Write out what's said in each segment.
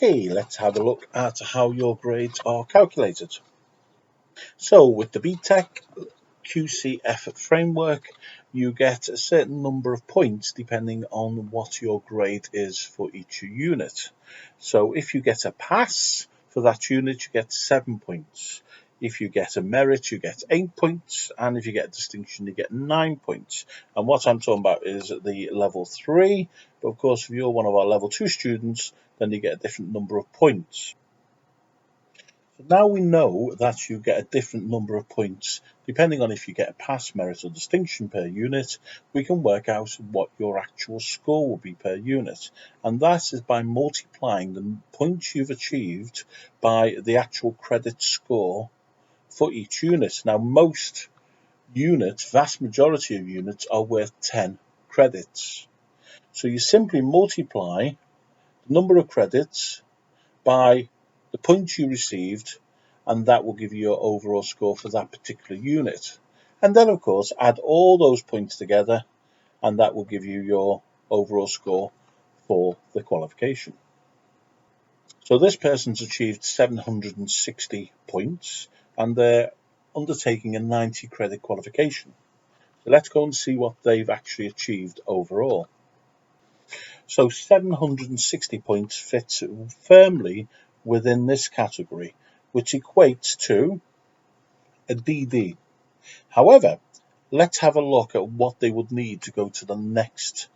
Okay, let's have a look at how your grades are calculated. So with the BTEC QCF framework, you get a certain number of points depending on what your grade is for each unit. So if you get a pass for that unit, you get 7 points. If you get a merit, you get 8 points, and if you get a distinction, you get 9 points. And what I'm talking about is the level 3, but of course, if you're one of our level 2 students, then you get a different number of points. So now we know that you get a different number of points depending on if you get a pass, merit, or distinction per unit. We can work out what your actual score will be per unit, and that is by multiplying the points you've achieved by the actual credit score for each unit. Now, most units, vast majority of units, are worth 10 credits. So you simply multiply the number of credits by the points you received, and that will give you your overall score for that particular unit. And then, of course, add all those points together, and that will give you your overall score for the qualification. So this person's achieved 760 points, and they're undertaking a 90 credit qualification. So let's go and see what they've actually achieved overall. So 760 points fits firmly within this category, which equates to a DD. However, let's have a look at what they would need to go to the next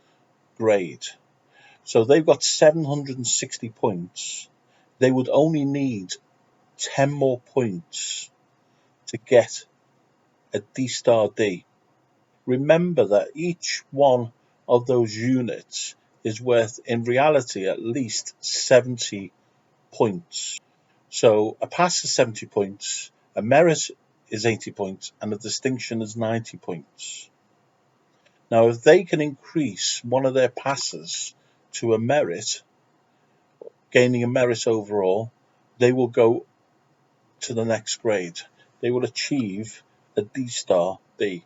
grade. So they've got 760 points. They would only need 10 more points to get a D-star D. Remember that each one of those units is worth, in reality, at least 70 points. So a pass is 70 points, a merit is 80 points, and a distinction is 90 points. Now, if they can increase one of their passes to a merit, gaining a merit overall, they will go to the next grade. They will achieve a D-star D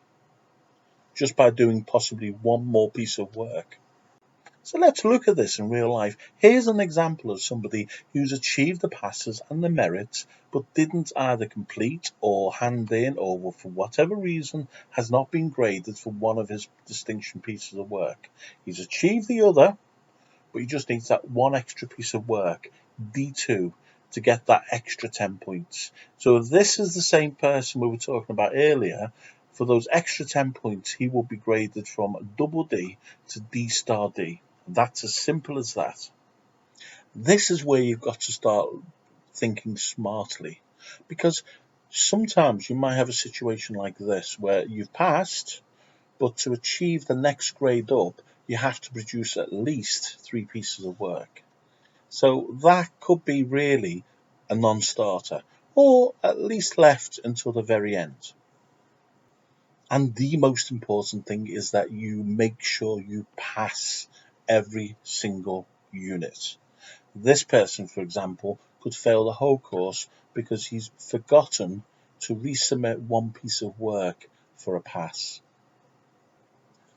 just by doing possibly one more piece of work. So let's look at this in real life. Here's an example of somebody who's achieved the passes and the merits, but didn't either complete or hand in, or for whatever reason has not been graded for one of his distinction pieces of work. He's achieved the other, but he just needs that one extra piece of work, D2, to get that extra 10 points. So if this is the same person we were talking about earlier, for those extra 10 points, he will be graded from double D to D-star D. That's as simple as that. This is where you've got to start thinking smartly, because sometimes you might have a situation like this where you've passed, but to achieve the next grade up, you have to produce at least 3 pieces of work. So that could be really a non-starter, or at least left until the very end. And the most important thing is that you make sure you pass every single unit. This person, for example, could fail the whole course because he's forgotten to resubmit one piece of work for a pass.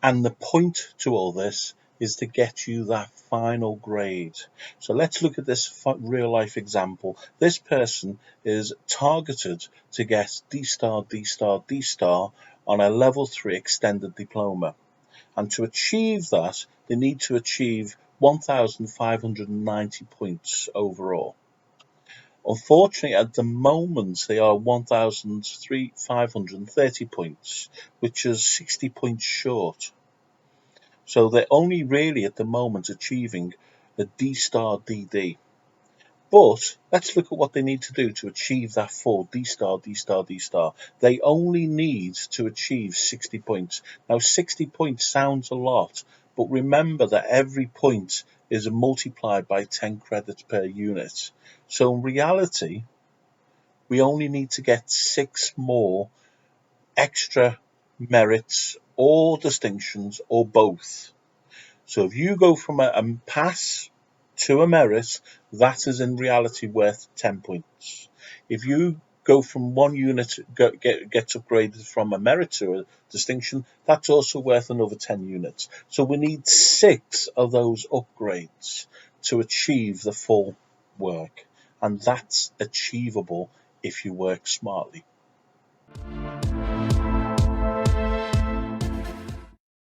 And the point to all this is to get you that final grade. So let's look at this real life example. This person is targeted to get D-star, D-star, D-star on a level 3 extended diploma. And to achieve that, they need to achieve 1,590 points overall. Unfortunately, at the moment, they are 1,530 points, which is 60 points short. So they're only really at the moment achieving a D-star DD. But let's look at what they need to do to achieve that full D-star, D-star, D-star. They only need to achieve 60 points. Now, 60 points sounds a lot, but remember that every point is multiplied by 10 credits per unit. So in reality, we only need to get 6 more extra merits or distinctions or both. So if you go from a pass to a merit, that is in reality worth 10 points. If you go from one unit, gets upgraded from a merit to a distinction, that's also worth another 10 units. So we need 6 of those upgrades to achieve the full work, and that's achievable if you work smartly.